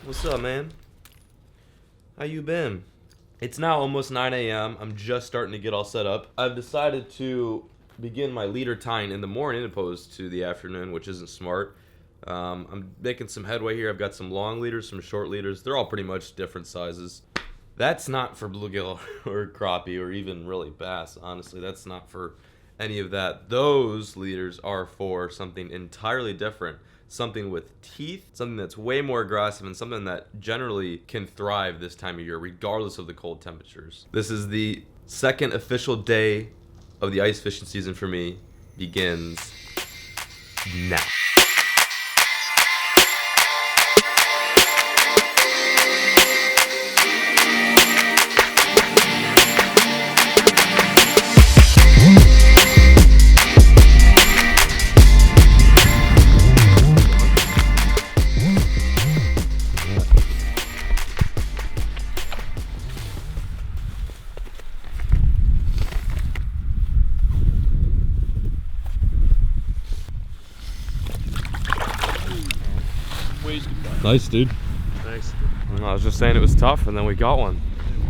What's up, man? How you been? It's now almost 9 a.m. I'm just starting to get all set up. I've decided to begin my leader tying in the morning opposed to the afternoon, which isn't smart. I'm making some headway here. I've got some long leaders, some short leaders. They're all pretty much different sizes. That's not for bluegill or crappie or even really bass, honestly. That's not for any of that. Those leaders are for something entirely different. Something with teeth, something that's way more aggressive, and something that generally can thrive this time of year, regardless of the cold temperatures. This is the second official day of the ice fishing season for me. Begins now. Nice, dude. Thanks. I was just saying it was tough, and then we got one.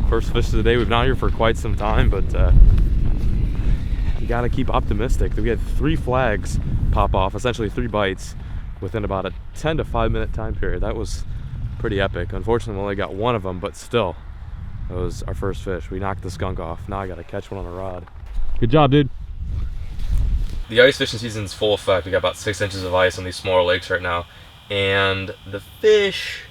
First fish of the day. We've been out here for quite some time, but you gotta keep optimistic. We had 3 flags pop off, essentially 3 bites, within about a 10 to 5 minute time period. That was pretty epic. Unfortunately, we only got one of them, but still, that was our first fish. We knocked the skunk off. Now I gotta catch one on a rod. Good job, dude. The ice fishing season's full effect. We got about 6 inches of ice on these smaller lakes right now, and the fish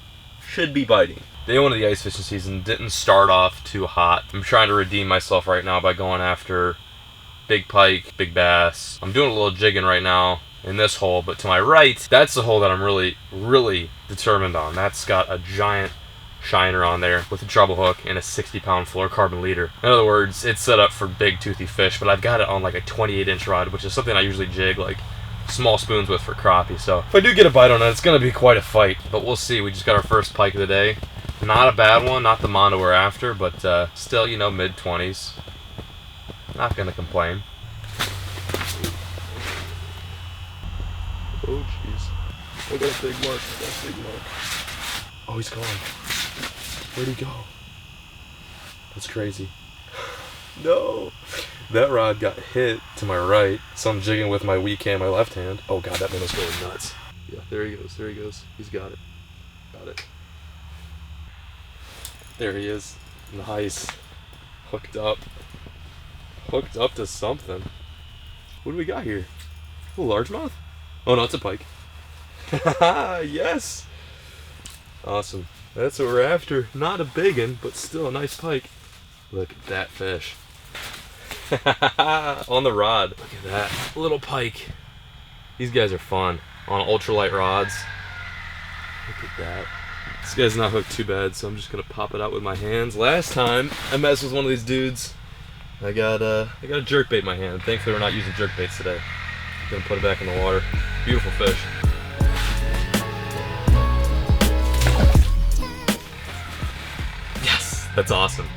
should be biting. Day one of the ice fishing season didn't start off too hot. I'm trying to redeem myself right now by going after big pike, big bass. I'm doing a little jigging right now in this hole, but to my right, that's the hole that I'm really determined on. That's got a giant shiner on there with a treble hook and a 60-pound fluorocarbon leader. In other words, it's set up for big toothy fish, but I've got it on like a 28-inch rod, which is something I usually jig like small spoons with for crappie. So if I do get a bite on it, it's gonna be quite a fight, but we'll see. We just got our first pike of the day. Not a bad one, not the mono we're after, but still, you know, mid-20s. Not gonna complain. Oh jeez, I got a big mark. Oh, he's gone. Where'd he go? That's crazy. No, that rod got hit to my right, so I'm jigging with my weak hand, my left hand. Oh god, that minnow's going nuts. Yeah, there he goes. He's got it. Got it. There he is. Nice. Hooked up to something. What do we got here? A largemouth? Oh no, it's a pike. Yes. Awesome. That's what we're after. Not a big one, but still a nice pike. Look at that fish. On the rod. Look at that. Little pike. These guys are fun. On ultralight rods. Look at that. This guy's not hooked too bad, so I'm just gonna pop it out with my hands. Last time I messed with one of these dudes, I got a jerkbait in my hand. Thankfully we're not using jerkbaits today. I'm gonna put it back in the water. Beautiful fish. Yes! That's awesome.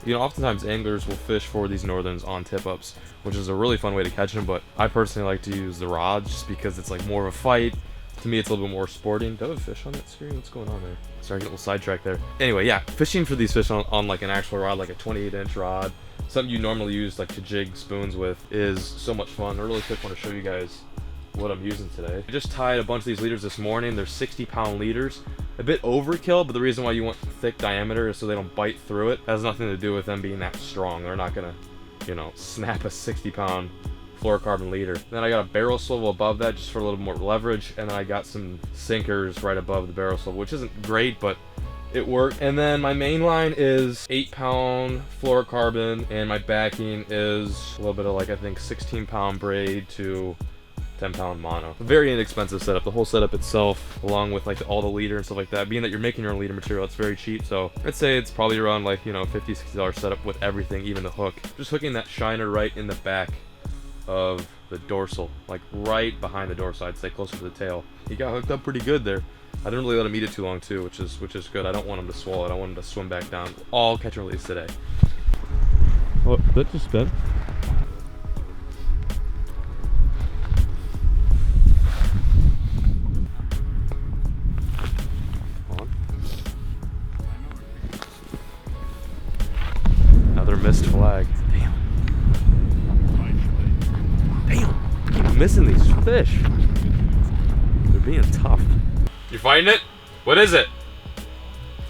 You know, oftentimes anglers will fish for these northerns on tip-ups, which is a really fun way to catch them, but I personally like to use the rods just because it's like more of a fight. To me, it's a little bit more sporting. Do I have a fish on that screen? What's going on there? Sorry, get a little sidetracked there. Anyway, yeah, fishing for these fish on like an actual rod, like a 28-inch rod, something you normally use like to jig spoons with, is so much fun. I really quick want to show you guys what I'm using today. I just tied a bunch of these leaders this morning. They're 60-pound leaders. A bit overkill, but the reason why you want thick diameter is so they don't bite through it. It has nothing to do with them being that strong. They're not gonna, you know, snap a 60-pound fluorocarbon leader. Then I got a barrel swivel above that just for a little more leverage, and then I got some sinkers right above the barrel swivel, which isn't great, but it worked. And then my main line is 8-pound fluorocarbon, and my backing is a little bit of like, I think 16-pound braid to 10-pound mono. Very inexpensive setup. The whole setup itself, along with like all the leader and stuff like that, being that you're making your own leader material, it's very cheap. So I'd say it's probably around like, you know, $50-$60 setup with everything, even the hook. Just hooking that shiner right in the back of the dorsal, like right behind the dorsal, I'd say closer to the tail. He got hooked up pretty good there. I didn't really let him eat it too long too, which is good. I don't want him to swallow it. I want him to swim back down. All catch and release today. Oh, that just sped. On. these fish. They're being tough. You fighting it? What is it?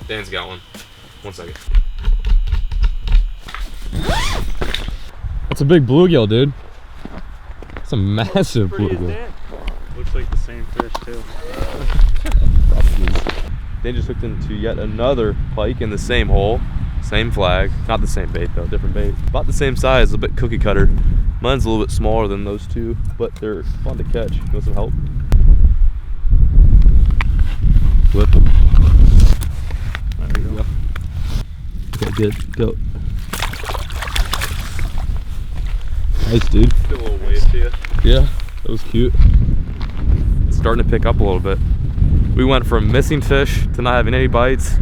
Dan's got one. 1 second. That's a big bluegill, dude. It's a massive bluegill. Looks like the same fish too. Dan just hooked into yet another pike in the same hole, same flag. Not the same bait though, different bait. About the same size, a bit cookie cutter. Mine's a little bit smaller than those two, but they're fun to catch. You want some help? Flip them. There you go. Okay, good. Go. Nice, dude. Did a little wave to you. Yeah, that was cute. It's starting to pick up a little bit. We went from missing fish to not having any bites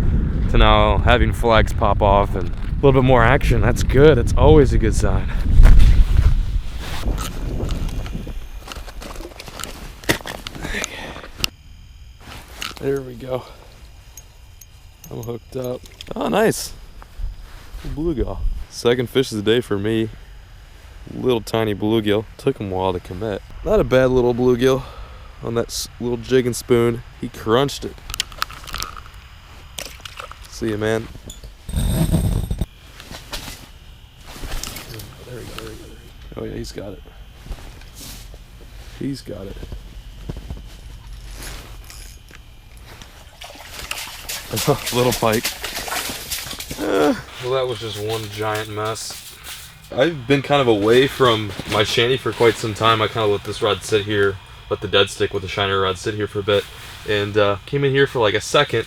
to now having flags pop off and a little bit more action. That's good. It's always a good sign. There we go. I'm hooked up. Oh, nice. Bluegill. Second fish of the day for me. Little tiny bluegill. Took him a while to commit. Not a bad little bluegill on that little jig and spoon. He crunched it. See you, man. There we go. Oh yeah, he's got it. He's got it. Little pike. Well, that was just one giant mess. I've been kind of away from my shanty for quite some time. I kind of let this rod sit here, let the dead stick with the shiner rod sit here for a bit, and came in here for like a second,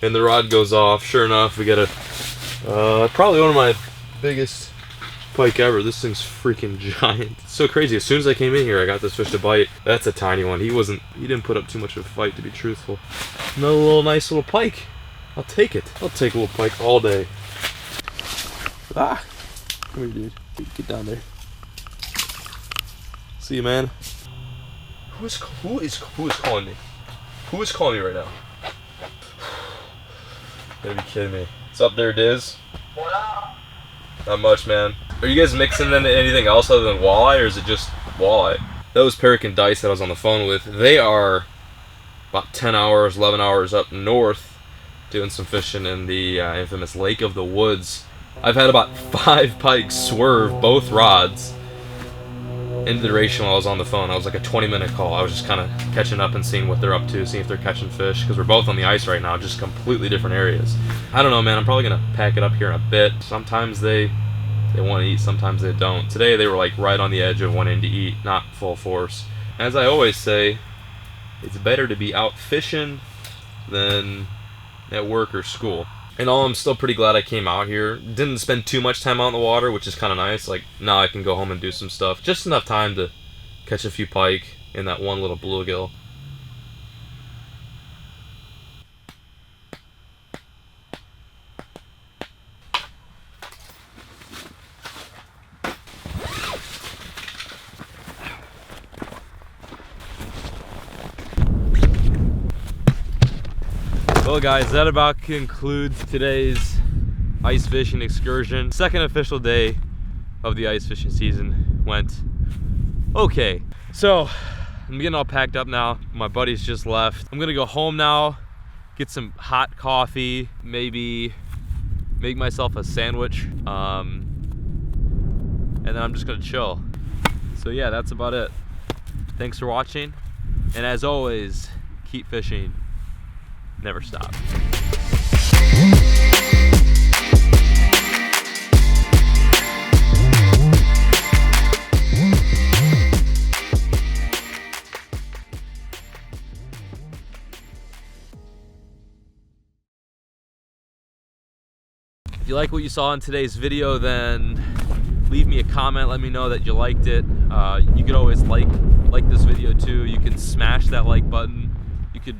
and the rod goes off. Sure enough, we got a probably one of my biggest pike ever. This thing's freaking giant. It's so crazy. As soon as I came in here, I got this fish to bite. That's a tiny one. He didn't put up too much of a fight, to be truthful. Another nice little pike. I'll take it. I'll take a little pike all day. Ah! Come here, dude. Get down there. See you, man. Who is calling me? Who is calling me right now? You gotta be kidding me. What's up there, Diz? What up? Not much, man. Are you guys mixing into anything else other than walleye, or is it just walleye? Those Pelican dice that I was on the phone with, they are about 10 hours, 11 hours up north doing some fishing in the infamous Lake of the Woods. I've had about 5 pikes swerve both rods into the duration while I was on the phone. I was like a 20-minute call. I was just kind of catching up and seeing what they're up to, seeing if they're catching fish, because we're both on the ice right now, just completely different areas. I don't know, man. I'm probably going to pack it up here in a bit. Sometimes they want to eat, sometimes they don't. Today they were like right on the edge of wanting to eat, not full force. As I always say, it's better to be out fishing than at work or school. And all, I'm still pretty glad I came out here. Didn't spend too much time out in the water, which is kind of nice. Like, now I can go home and do some stuff. Just enough time to catch a few pike in that one little bluegill. Well guys, that about concludes today's ice fishing excursion. Second official day of the ice fishing season went okay. So I'm getting all packed up now. My buddies just left. I'm gonna go home now, get some hot coffee, maybe make myself a sandwich, and then I'm just gonna chill. So yeah, that's about it. Thanks for watching, and as always, keep fishing. Never stop. If you like what you saw in today's video, then leave me a comment. Let me know that you liked it. You could always like this video too. You can smash that like button. You could